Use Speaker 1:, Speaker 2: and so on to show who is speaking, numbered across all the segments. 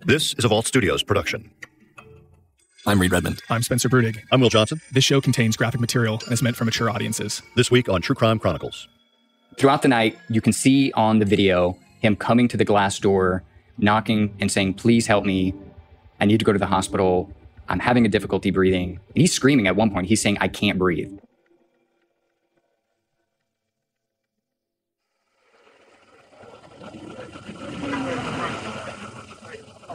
Speaker 1: This is a Vault Studios production.
Speaker 2: I'm Reed Redmond.
Speaker 3: I'm Spencer Brudig.
Speaker 1: I'm Will Johnson.
Speaker 3: This show contains graphic material and is meant for mature audiences.
Speaker 1: This week on True Crime Chronicles.
Speaker 4: Throughout the night, you can see on the video him coming to the glass door, knocking and saying, "Please help me. I need to go to the hospital. I'm having a difficulty breathing." And he's screaming at one point. He's saying, "I can't breathe."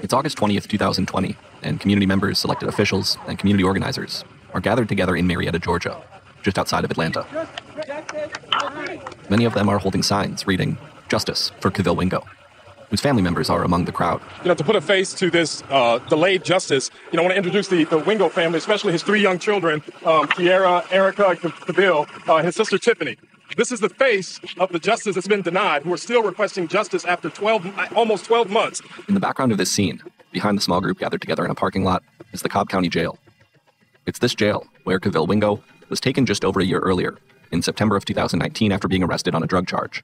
Speaker 2: It's August 20th, 2020, and community members, elected officials, and community organizers are gathered together in Marietta, Georgia, just outside of Atlanta. Many of them are holding signs reading, "Justice for Kevil Wingo," whose family members are among the crowd.
Speaker 5: To put a face to this delayed justice, I want to introduce the Wingo family, especially his three young children, Kiara, Erica, and Kevil, his sister Tiffany. This is the face of the justice that's been denied, who are still requesting justice after almost 12 months.
Speaker 2: In the background of this scene, behind the small group gathered together in a parking lot, is the Cobb County Jail. It's this jail where Kevil Wingo was taken just over a year earlier, in September of 2019 after being arrested on a drug charge.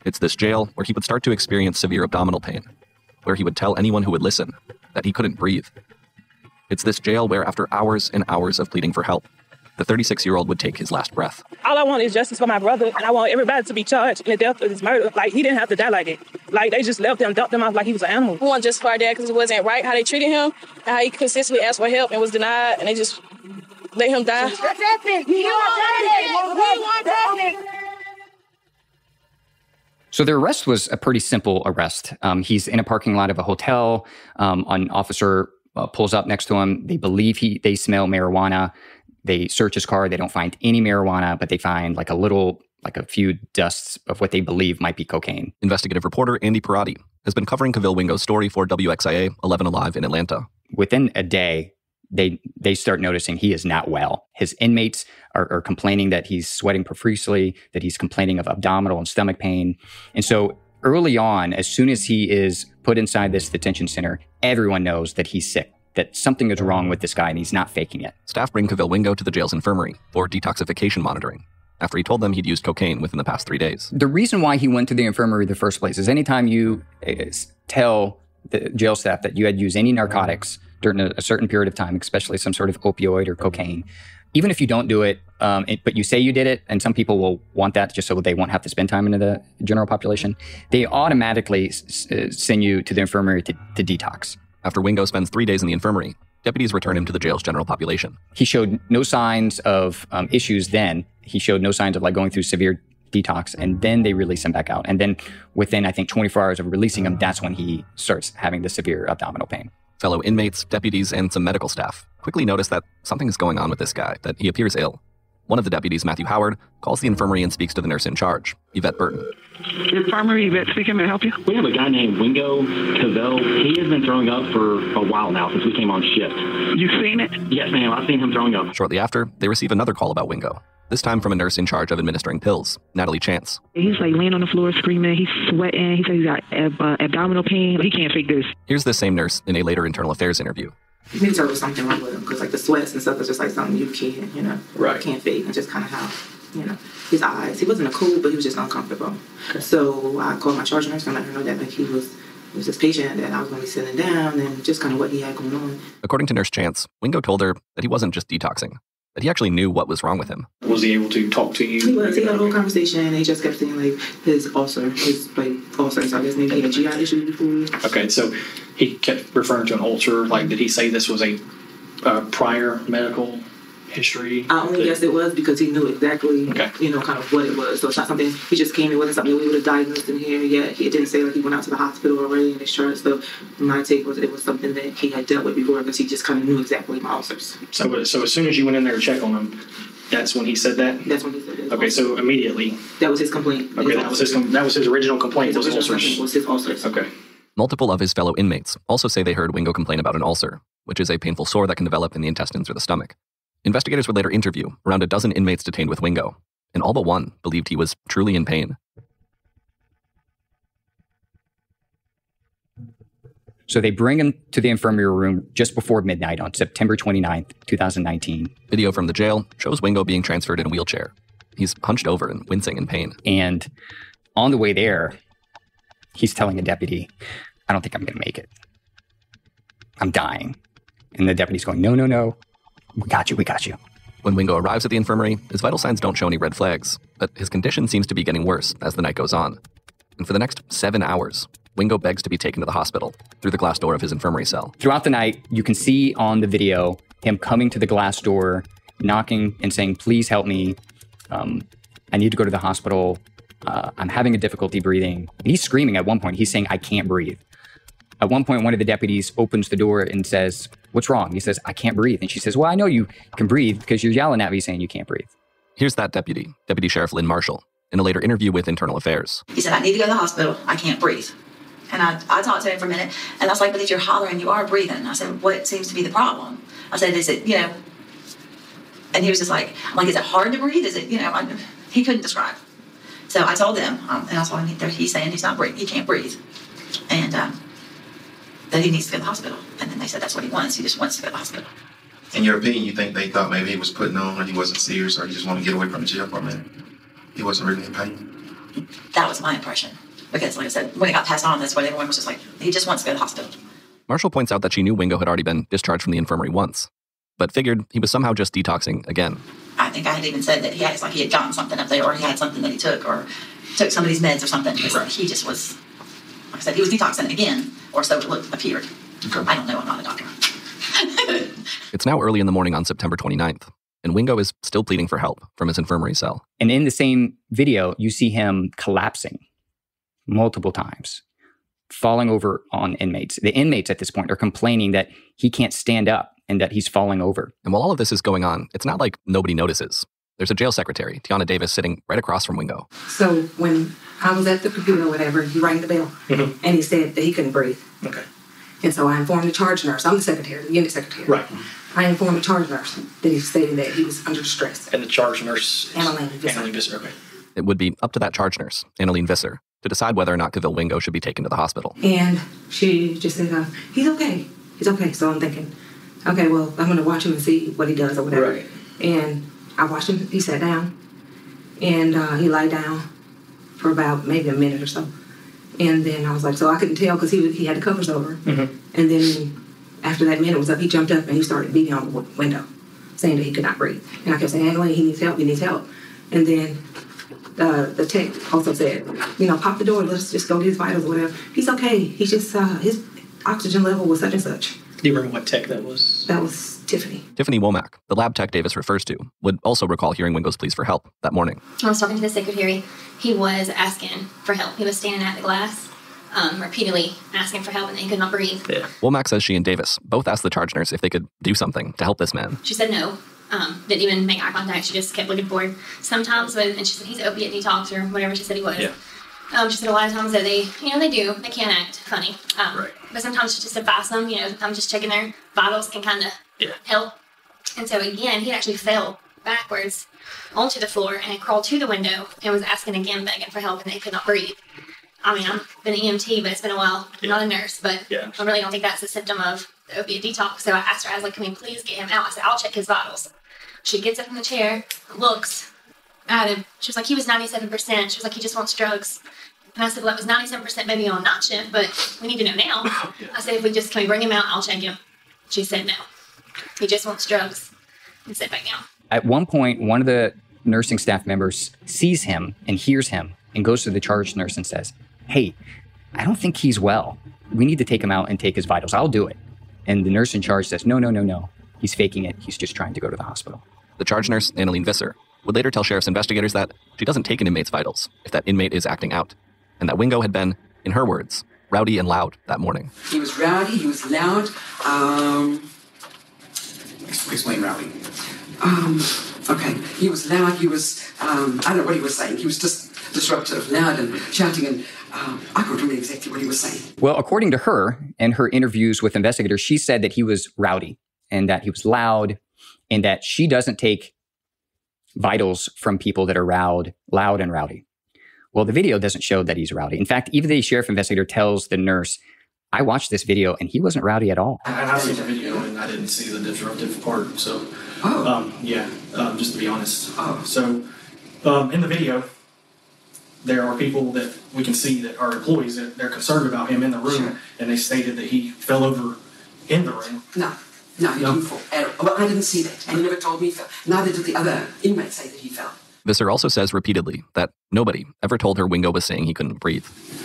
Speaker 2: It's this jail where he would start to experience severe abdominal pain, where he would tell anyone who would listen that he couldn't breathe. It's this jail where, after hours and hours of pleading for help, the 36-year-old would take his last breath.
Speaker 6: All I want is justice for my brother, and I want everybody to be charged in the death of this murder. Like, he didn't have to die like that. Like, they just left him, dumped him off like he was an animal.
Speaker 7: We want justice for our dad because it wasn't right how they treated him, and how he consistently asked for help and was denied, and they just let him die.
Speaker 4: So their arrest was a pretty simple arrest. He's in a parking lot of a hotel. An officer pulls up next to him. They believe they smell marijuana. They search his car. They don't find any marijuana, but they find a few dusts of what they believe might be cocaine.
Speaker 2: Investigative reporter Andy Parati has been covering Kevil Wingo's story for WXIA 11 Alive in Atlanta.
Speaker 4: Within a day, they start noticing he is not well. His inmates are complaining that he's sweating profusely, that he's complaining of abdominal and stomach pain. And so early on, as soon as he is put inside this detention center, everyone knows that he's sick, that something is wrong with this guy and he's not faking it.
Speaker 2: Staff bring Kevil Wingo to the jail's infirmary for detoxification monitoring after he told them he'd used cocaine within the past 3 days.
Speaker 4: The reason why he went to the infirmary in the first place is anytime you tell the jail staff that you had used any narcotics during a certain period of time, especially some sort of opioid or cocaine, even if you don't do it, but you say you did it, and some people will want that just so they won't have to spend time into the general population, they automatically send you to the infirmary to detox.
Speaker 2: After Wingo spends 3 days in the infirmary, deputies return him to the jail's general population.
Speaker 4: He showed no signs of issues then. He showed no signs of going through severe detox, and then they release him back out. And then within, I think, 24 hours of releasing him, that's when he starts having the severe abdominal pain.
Speaker 2: Fellow inmates, deputies, and some medical staff quickly notice that something is going on with this guy, that he appears ill. One of the deputies, Matthew Howard, calls the infirmary and speaks to the nurse in charge, Yvette Burton.
Speaker 8: Infirmary, Yvette speaking, may I help you?
Speaker 9: We have a guy named Wingo Kevil. He has been throwing up for a while now, since we came on shift.
Speaker 8: You've seen it?
Speaker 9: Yes, ma'am. I've seen him throwing up.
Speaker 2: Shortly after, they receive another call about Wingo, this time from a nurse in charge of administering pills, Natalie Chance.
Speaker 8: He's laying on the floor screaming. He's sweating. He says he's got abdominal pain. He can't fake this.
Speaker 2: Here's this same nurse in a later internal affairs interview.
Speaker 10: You can tell there was something wrong with him because the sweats and stuff is just something you can't,
Speaker 9: right.
Speaker 10: Can't fake, and just kind of how, his eyes. He wasn't a cool, but he was just uncomfortable. Okay. So I called my charge nurse and let her know that he was this patient that I was going to be sitting down and just kind of what he had going on.
Speaker 2: According to Nurse Chance, Wingo told her that he wasn't just detoxing, that he actually knew what was wrong with him.
Speaker 9: Was he able to talk to you?
Speaker 10: He was. He had a whole conversation, and he just kept saying his ulcer, ulcer. So I guess maybe he had GI issues before.
Speaker 9: Okay, so he kept referring to an ulcer. Did he say this was a prior medical history?
Speaker 10: I only guess it was because he knew exactly, kind of what it was. So it's not something, he just came, it wasn't something that we would have diagnosed in here yet. He didn't say he went out to the hospital already and discharged. So my take was it was something that he had dealt with before because he just kind of knew exactly my ulcers.
Speaker 9: So as soon as you went in there to check on him, that's when he said that?
Speaker 10: That's when he said it.
Speaker 9: Okay, so immediately.
Speaker 10: That was his complaint.
Speaker 9: Okay, that was his original complaint. Was
Speaker 10: his ulcers.
Speaker 9: Okay.
Speaker 2: Multiple of his fellow inmates also say they heard Wingo complain about an ulcer, which is a painful sore that can develop in the intestines or the stomach. Investigators would later interview around a dozen inmates detained with Wingo, and all but one believed he was truly in pain.
Speaker 4: So they bring him to the infirmary room just before midnight on September 29th, 2019.
Speaker 2: Video from the jail shows Wingo being transferred in a wheelchair. He's hunched over and wincing in pain.
Speaker 4: And on the way there, he's telling a deputy, "I don't think I'm going to make it." I'm dying. And the deputy's going, no, no, no. We got you. We got you.
Speaker 2: When Wingo arrives at the infirmary, his vital signs don't show any red flags, but his condition seems to be getting worse as the night goes on. And for the next 7 hours, Wingo begs to be taken to the hospital through the glass door of his infirmary cell.
Speaker 4: Throughout the night, you can see on the video him coming to the glass door, knocking and saying, please help me. I need to go to the hospital. I'm having a difficulty breathing. And he's screaming at one point. He's saying, I can't breathe. At one point, one of the deputies opens the door and says, what's wrong? He says, I can't breathe. And she says, well, I know you can breathe because you're yelling at me saying you can't breathe.
Speaker 2: Here's that deputy, Deputy Sheriff Lynn Marshall, in a later interview with Internal Affairs.
Speaker 11: He said, I need to go to the hospital. I can't breathe. And I talked to him for a minute, and I was like, but if you're hollering, you are breathing. I said, what seems to be the problem? I said, is it, and he was just like, is it hard to breathe? Is it, he couldn't describe. So I told them, and I told him, he's saying he's not breathing, he can't breathe. And that he needs to go to the hospital. And then they said that's what he wants. He just wants to go to the hospital.
Speaker 12: In your opinion, you think they thought maybe he was putting on or he wasn't serious or he just wanted to get away from the jail for a minute? He wasn't really in pain?
Speaker 11: That was my impression. Because, like I said, when it got passed on, that's what everyone was just like, he just wants to go to the hospital.
Speaker 2: Marshall points out that she knew Wingo had already been discharged from the infirmary once, but figured he was somehow just detoxing again.
Speaker 11: I think I had even said that he had gotten something up there, or he had something that he took, or took somebody's meds or something. Right. He just was, like I said, he was detoxing again, or so it appeared. Okay. I don't know, I'm not a doctor.
Speaker 2: It's now early in the morning on September 29th, and Wingo is still pleading for help from his infirmary cell.
Speaker 4: And in the same video, you see him collapsing multiple times, falling over on inmates. The inmates at this point are complaining that he can't stand up and that he's falling over.
Speaker 2: And while all of this is going on, it's not like nobody notices. There's a jail secretary, Tiana Davis, sitting right across from Wingo.
Speaker 13: So when I was at the computer or whatever, he rang the bell, and he said that he couldn't breathe.
Speaker 9: Okay.
Speaker 13: And so I informed the charge nurse. I'm the secretary, the unit secretary.
Speaker 9: Right.
Speaker 13: I informed the charge nurse that he stated that he was under distress.
Speaker 9: And the charge nurse?
Speaker 13: Annalene Visser.
Speaker 9: Okay.
Speaker 2: It would be up to that charge nurse, Annalene Visser, to decide whether or not Kevil Wingo should be taken to the hospital.
Speaker 13: And she just said, he's okay. He's okay. So I'm thinking, okay, well, I'm going to watch him and see what he does or whatever. Right. And I watched him. He sat down. And he lied down for about maybe a minute or so. And then I was like, so I couldn't tell because he had the covers over. Mm-hmm. And then after that minute was up, he jumped up and he started beating on the window, saying that he could not breathe. And I kept saying, Annalene, he needs help, he needs help. And then the tech also said, pop the door, let's just go get his vitals or whatever. He's okay. He's just, his oxygen level was such and such.
Speaker 9: Do you remember what tech that was?
Speaker 13: That was Tiffany.
Speaker 2: Tiffany Womack, the lab tech Davis refers to, would also recall hearing Wingo's pleas for help that morning.
Speaker 14: I was talking to the secretary. He was asking for help. He was standing at the glass, repeatedly asking for help, and he could not breathe.
Speaker 2: Yeah. Womack says she and Davis both asked the charge nurse if they could do something to help this man.
Speaker 14: She said no. Didn't even make eye contact. She just kept looking forward. Sometimes, and she said he's opiate detox or whatever she said he was. Yeah. She said a lot of times that they can act funny. Right. But sometimes she just advise them, sometimes just checking their vitals can kind of help. And so again, he actually fell backwards onto the floor and crawled to the window and was asking again, begging for help, and they could not breathe. I mean, I've been an EMT, but it's been a while. I'm not a nurse, but I really don't think that's a symptom of the opiate detox. So I asked her, I was like, can we please get him out? I said, I'll check his vitals. She gets up from the chair, looks at him. She was like, he was 97%. She was like, he just wants drugs. And I said, well, that was 97% maybe on night shift, but we need to know now. I said, can we bring him out? I'll check him. She said, no. He just wants drugs. And sit back down.
Speaker 4: At one point, one of the nursing staff members sees him and hears him and goes to the charge nurse and says, hey, I don't think he's well. We need to take him out and take his vitals. I'll do it. And the nurse in charge says, no. He's faking it. He's just trying to go to the hospital.
Speaker 2: The charge nurse, Annalene Visser, would later tell sheriff's investigators that she doesn't take an inmate's vitals if that inmate is acting out, and that Wingo had been, in her words, rowdy and loud that morning.
Speaker 15: He was rowdy, he was loud. Explain rowdy. Okay, he was loud, he was, I don't know what he was saying. He was just disruptive, loud and shouting, and I couldn't remember exactly what he was saying.
Speaker 4: Well, according to her, in her interviews with investigators, she said that he was rowdy and that he was loud and that she doesn't take vitals from people that are loud and rowdy. Well, the video doesn't show that he's rowdy. In fact, even the sheriff investigator tells the nurse, I watched this video and he wasn't rowdy at all.
Speaker 9: I seen the video and I didn't see the disruptive part. So, just to be honest. So, in the video, there are people that we can see that are employees that they're concerned about him in the room, and they stated that he fell over in the room?
Speaker 15: No, he didn't fall. Well, I didn't see that. And he never told me he fell. Neither did the other inmates say that he fell.
Speaker 2: Visser also says repeatedly that nobody ever told her Wingo was saying he couldn't breathe.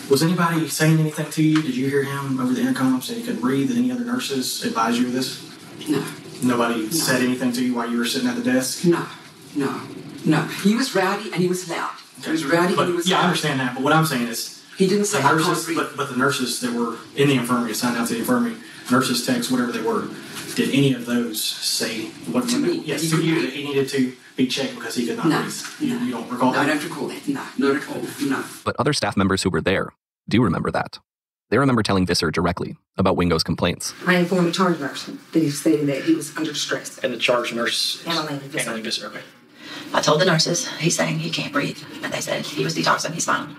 Speaker 9: Was anybody saying anything to you? Did you hear him over the intercom say he couldn't breathe? Did any other nurses advise you of this?
Speaker 15: No.
Speaker 9: Nobody said anything to you while you were sitting at the desk?
Speaker 15: No. He was rowdy and he was loud. He was rowdy and he was loud.
Speaker 9: I understand that, but what I'm saying is...
Speaker 15: He didn't say, I can't breathe.
Speaker 9: But the nurses that were in the infirmary, assigned out to the infirmary, nurses, techs, whatever they were, did any of those say... What to me? Yes, to you that he needed to be checked because he could not breathe. You don't recall that?
Speaker 15: No, I don't recall that. No, not at all. No.
Speaker 2: But other staff members who were there do remember that. They remember telling Visser directly about Wingo's complaints.
Speaker 13: I informed the charge nurse that he stated that he was under distress.
Speaker 9: And the charge nurse?
Speaker 13: Annalene Visser.
Speaker 9: Okay.
Speaker 11: I told the nurses, he's saying he can't breathe. And they said he was detoxing, he's fine.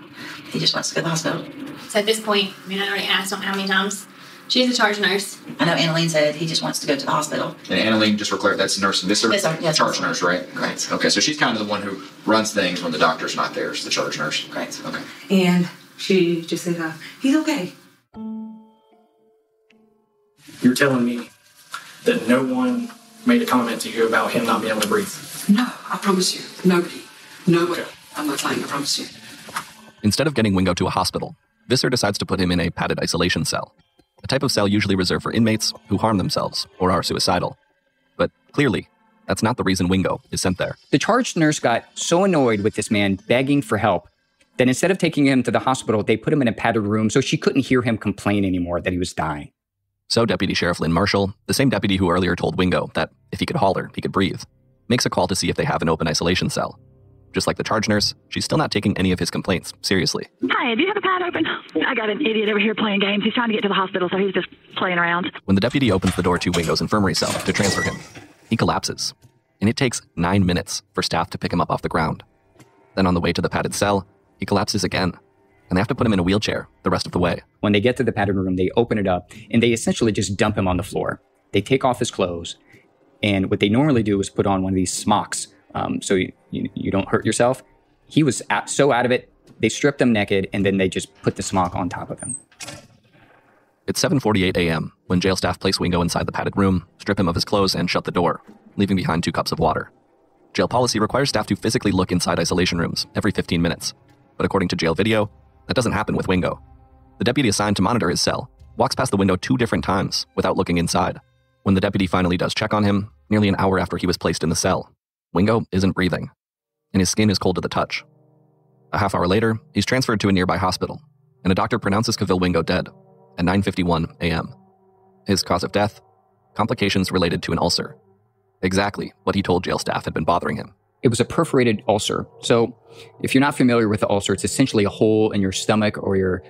Speaker 11: He just wants to go to the hospital.
Speaker 14: So at this point, I already asked him how many times. She's the charge nurse.
Speaker 11: I know Annalene said he just wants to go to the hospital.
Speaker 16: And Annalene, just for clarity, that's Nurse Visser?
Speaker 11: Visser, yes.
Speaker 16: Charge nurse, right?
Speaker 11: Correct.
Speaker 16: Okay, so she's kind of the one who runs things when the doctor's not there. She's the charge nurse.
Speaker 11: Correct.
Speaker 16: Okay.
Speaker 13: And she just said, he's okay.
Speaker 9: You're telling me that no one made a comment to you about him not being able to breathe?
Speaker 15: No, I promise you. Nobody. Okay. I'm not lying, I promise you.
Speaker 2: Instead of getting Wingo to a hospital, Visser decides to put him in a padded isolation cell, a type of cell usually reserved for inmates who harm themselves or are suicidal. But clearly, that's not the reason Wingo is sent there.
Speaker 4: The charge nurse got so annoyed with this man begging for help that instead of taking him to the hospital, they put him in a padded room so she couldn't hear him complain anymore that he was dying.
Speaker 2: So Deputy Sheriff Lynn Marshall, the same deputy who earlier told Wingo that if he could holler, he could breathe, makes a call to see if they have an open isolation cell. Just like the charge nurse, she's still not taking any of his complaints seriously.
Speaker 17: Hi, do you have a pad open? I got an idiot over here playing games. He's trying to get to the hospital, so he's just playing around.
Speaker 2: When the deputy opens the door to Wingo's infirmary cell to transfer him, he collapses. And it takes 9 minutes for staff to pick him up off the ground. Then on the way to the padded cell, he collapses again. And they have to put him in a wheelchair the rest of the way.
Speaker 4: When they get to the padded room, they open it up, and they essentially just dump him on the floor. They take off his clothes, and what they normally do is put on one of these smocks so you don't hurt yourself. He was so out of it, they stripped him naked, and then they just put the smock on top of him.
Speaker 2: It's 7:48 a.m. when jail staff place Wingo inside the padded room, strip him of his clothes, and shut the door, leaving behind 2 cups of water. Jail policy requires staff to physically look inside isolation rooms every 15 minutes. But according to jail video, that doesn't happen with Wingo. The deputy assigned to monitor his cell walks past the window 2 different times without looking inside. When the deputy finally does check on him, nearly an hour after he was placed in the cell, Wingo isn't breathing, and his skin is cold to the touch. A half hour later, he's transferred to a nearby hospital, and a doctor pronounces Kevil Wingo dead at 9:51 a.m. His cause of death? Complications related to an ulcer. Exactly what he told jail staff had been bothering him.
Speaker 4: It was a perforated ulcer. So if you're not familiar with the ulcer, it's essentially a hole in your stomach or your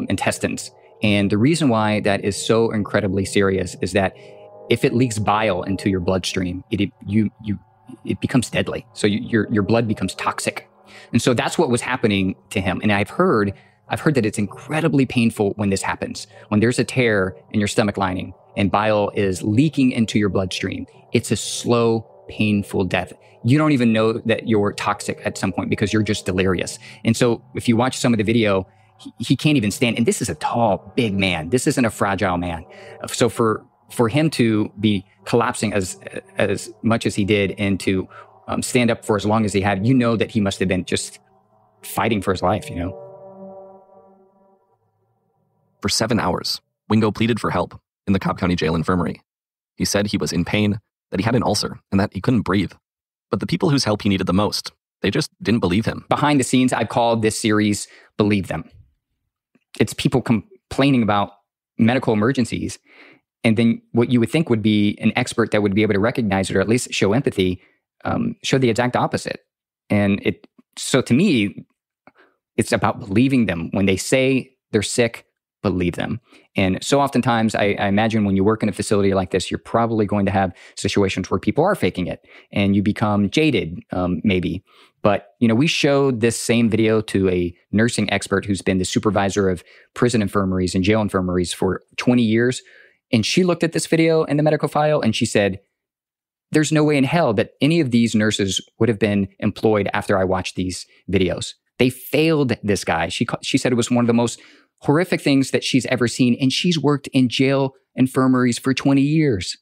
Speaker 4: intestines. And the reason why that is so incredibly serious is that if it leaks bile into your bloodstream, it becomes deadly. So your blood becomes toxic. And so that's what was happening to him. And I've heard that it's incredibly painful when this happens. When there's a tear in your stomach lining and bile is leaking into your bloodstream, it's a slow, painful death. You don't even know that you're toxic at some point because you're just delirious. And so if you watch some of the video, he can't even stand. And this is a tall, big man. This isn't a fragile man. So for him to be collapsing as much as he did and to stand up for as long as he had, you know that he must have been just fighting for his life, you know?
Speaker 2: For 7 hours, Wingo pleaded for help in the Cobb County Jail infirmary. He said he was in pain, that he had an ulcer, and that he couldn't breathe. But the people whose help he needed the most, they just didn't believe him.
Speaker 4: Behind the scenes, I've called this series Believe Them. It's people complaining about medical emergencies, and then what you would think would be an expert that would be able to recognize it or at least show empathy, show the exact opposite. And so to me, it's about believing them. When they say they're sick, believe them. And so oftentimes, I imagine when you work in a facility like this, you're probably going to have situations where people are faking it and you become jaded, maybe. But, we showed this same video to a nursing expert who's been the supervisor of prison infirmaries and jail infirmaries for 20 years. And she looked at this video in the medical file and she said, there's no way in hell that any of these nurses would have been employed after I watched these videos. They failed this guy. She said it was one of the most horrific things that she's ever seen. And she's worked in jail infirmaries for 20 years.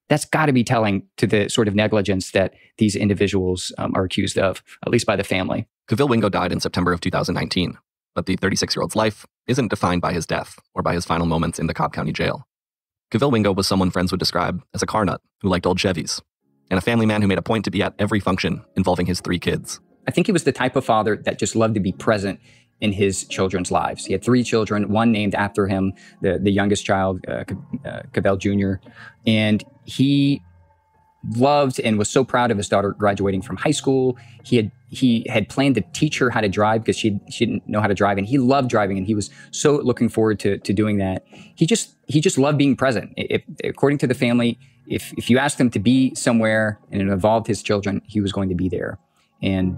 Speaker 4: That's got to be telling to the sort of negligence that these individuals are accused of, at least by the family.
Speaker 2: Kevil Wingo died in September of 2019, but the 36-year-old's life isn't defined by his death or by his final moments in the Cobb County Jail. Kevil Wingo was someone friends would describe as a car nut who liked old Chevys, and a family man who made a point to be at every function involving his 3 kids.
Speaker 4: I think he was the type of father that just loved to be present in his children's lives. He had 3 children, one named after him, the youngest child, Kevil Jr., and he loved and was so proud of his daughter graduating from high school. He had planned to teach her how to drive because she didn't know how to drive, and he loved driving, and he was so looking forward to doing that. He just loved being present. According to the family, if you asked him to be somewhere and it involved his children, he was going to be there. And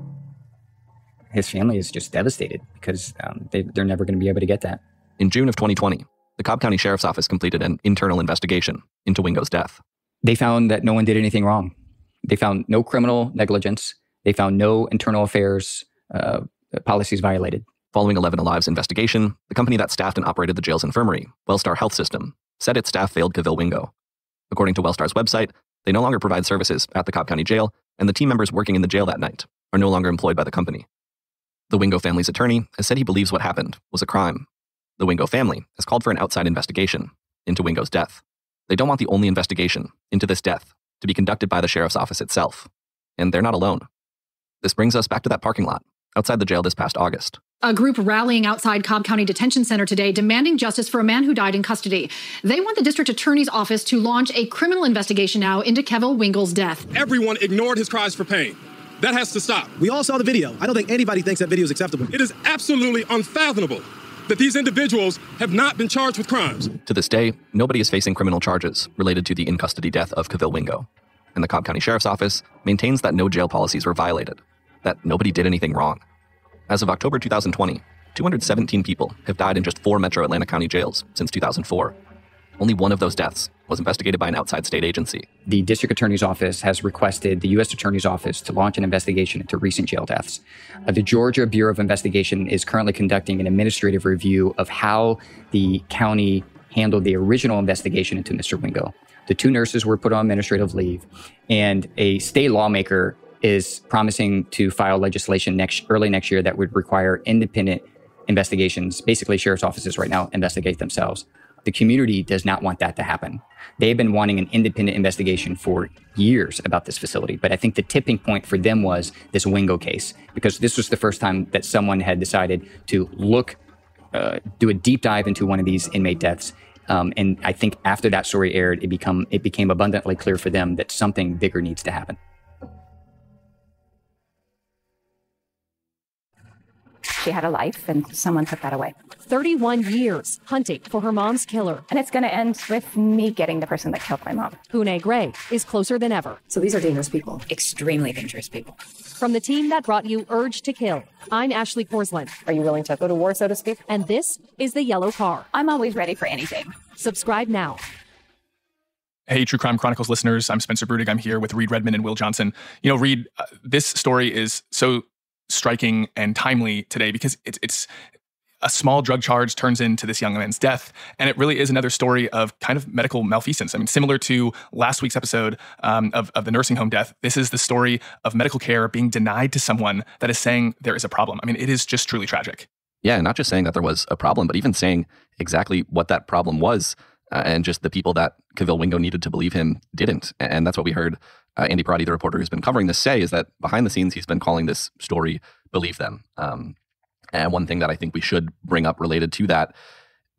Speaker 4: his family is just devastated because they're never going to be able to get that.
Speaker 2: In June of 2020, the Cobb County Sheriff's Office completed an internal investigation into Wingo's death.
Speaker 4: They found that no one did anything wrong. They found no criminal negligence. They found no internal affairs policies violated.
Speaker 2: Following 11 Alive's investigation, the company that staffed and operated the jail's infirmary, Wellstar Health System, said its staff failed Kevil Wingo. According to Wellstar's website, they no longer provide services at the Cobb County Jail, and the team members working in the jail that night are no longer employed by the company. The Wingo family's attorney has said he believes what happened was a crime. The Wingo family has called for an outside investigation into Wingo's death. They don't want the only investigation into this death to be conducted by the sheriff's office itself. And they're not alone. This brings us back to that parking lot outside the jail this past August.
Speaker 18: A group rallying outside Cobb County Detention Center today demanding justice for a man who died in custody. They want the district attorney's office to launch a criminal investigation now into Kevil Wingo's death.
Speaker 5: Everyone ignored his cries for pain. That has to stop.
Speaker 19: We all saw the video. I don't think anybody thinks that video is acceptable.
Speaker 5: It is absolutely unfathomable that these individuals have not been charged with crimes.
Speaker 2: To this day, nobody is facing criminal charges related to the in-custody death of Kevil Wingo. And the Cobb County Sheriff's Office maintains that no jail policies were violated, that nobody did anything wrong. As of October 2020, 217 people have died in just 4 metro Atlanta County jails since 2004. Only one of those deaths was investigated by an outside state agency.
Speaker 4: The district attorney's office has requested the U.S. attorney's office to launch an investigation into recent jail deaths. The Georgia Bureau of Investigation is currently conducting an administrative review of how the county handled the original investigation into Mr. Wingo. The 2 nurses were put on administrative leave, and a state lawmaker is promising to file legislation early next year that would require independent investigations. Basically, sheriff's offices right now investigate themselves. The community does not want that to happen. They've been wanting an independent investigation for years about this facility. But I think the tipping point for them was this Wingo case, because this was the first time that someone had decided to do a deep dive into one of these inmate deaths. And I think after that story aired, it became abundantly clear for them that something bigger needs to happen.
Speaker 20: She had a life, and someone took that away.
Speaker 21: 31 years hunting for her mom's killer.
Speaker 20: And it's going to end with me getting the person that killed my mom.
Speaker 21: Pune Gray is closer than ever.
Speaker 20: So these are dangerous people. Extremely dangerous people.
Speaker 21: From the team that brought you Urge to Kill, I'm Ashley Korsland.
Speaker 20: Are you willing to go to war, so to speak?
Speaker 21: And this is The Yellow Car.
Speaker 20: I'm always ready for anything.
Speaker 21: Subscribe now.
Speaker 3: Hey, True Crime Chronicles listeners. I'm Spencer Brudig. I'm here with Reed Redmond and Will Johnson. You know, Reed, this story is so striking and timely today because it's a small drug charge turns into this young man's death. And it really is another story of kind of medical malfeasance. I mean, similar to last week's episode of the nursing home death, this is the story of medical care being denied to someone that is saying there is a problem. I mean, it is just truly tragic.
Speaker 2: Yeah, not just saying that there was a problem, but even saying exactly what that problem was. And just the people that Kevil Wingo needed to believe him didn't. And that's what we heard Andy Parati, the reporter who's been covering this, say, is that behind the scenes, he's been calling this story Believe Them. And one thing that I think we should bring up related to that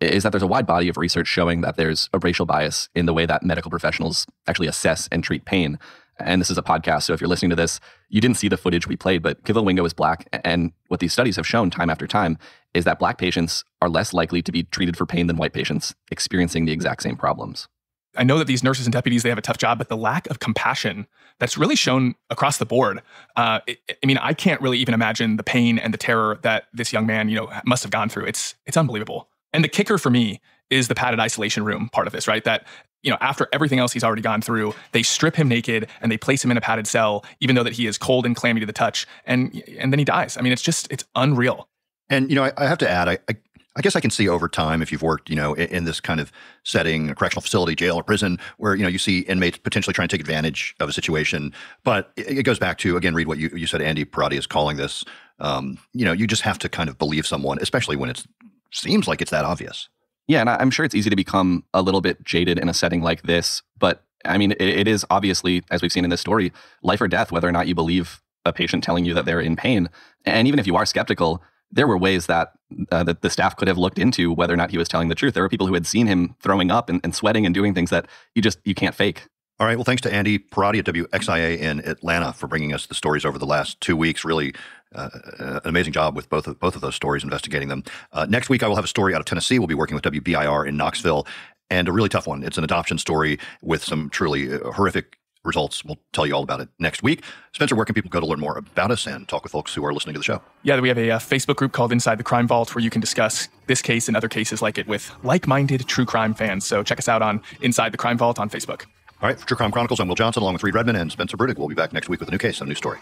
Speaker 2: is that there's a wide body of research showing that there's a racial bias in the way that medical professionals actually assess and treat pain. And this is a podcast, so if you're listening to this, you didn't see the footage we played, but Kevil Wingo is Black. And what these studies have shown time after time is that Black patients are less likely to be treated for pain than white patients experiencing the exact same problems.
Speaker 3: I know that these nurses and deputies, they have a tough job, but the lack of compassion that's really shown across the board. I mean, I can't really even imagine the pain and the terror that this young man, must have gone through. It's unbelievable. And the kicker for me is the padded isolation room part of this, right? That, after everything else he's already gone through, they strip him naked and they place him in a padded cell, even though that he is cold and clammy to the touch. And then he dies. I mean, it's unreal.
Speaker 1: And, I have to add, I guess I can see over time, if you've worked, in this kind of setting, a correctional facility, jail or prison, where, you see inmates potentially trying to take advantage of a situation. But it goes back to, again, read what you said, Andy Parati is calling this. You just have to kind of believe someone, especially when it seems like it's that obvious.
Speaker 2: Yeah, and I'm sure it's easy to become a little bit jaded in a setting like this. But I mean, it is obviously, as we've seen in this story, life or death, whether or not you believe a patient telling you that they're in pain. And even if you are skeptical, there were ways that the staff could have looked into whether or not he was telling the truth. There were people who had seen him throwing up and sweating and doing things that you can't fake. All right. Well, thanks to Andy Parati at WXIA in Atlanta for bringing us the stories over the last 2 weeks. Really an amazing job with both of those stories, investigating them. Next week, I will have a story out of Tennessee. We'll be working with WBIR in Knoxville, and a really tough one. It's an adoption story with some truly horrific results. We'll tell you all about it next week. Spencer, where can people go to learn more about us and talk with folks who are listening to the show? Yeah, we have a Facebook group called Inside the Crime Vault where you can discuss this case and other cases like it with like-minded true crime fans. So check us out on Inside the Crime Vault on Facebook. All right, for True Crime Chronicles, I'm Will Johnson along with Reed Redman and Spencer Brudig. We'll be back next week with a new case and a new story.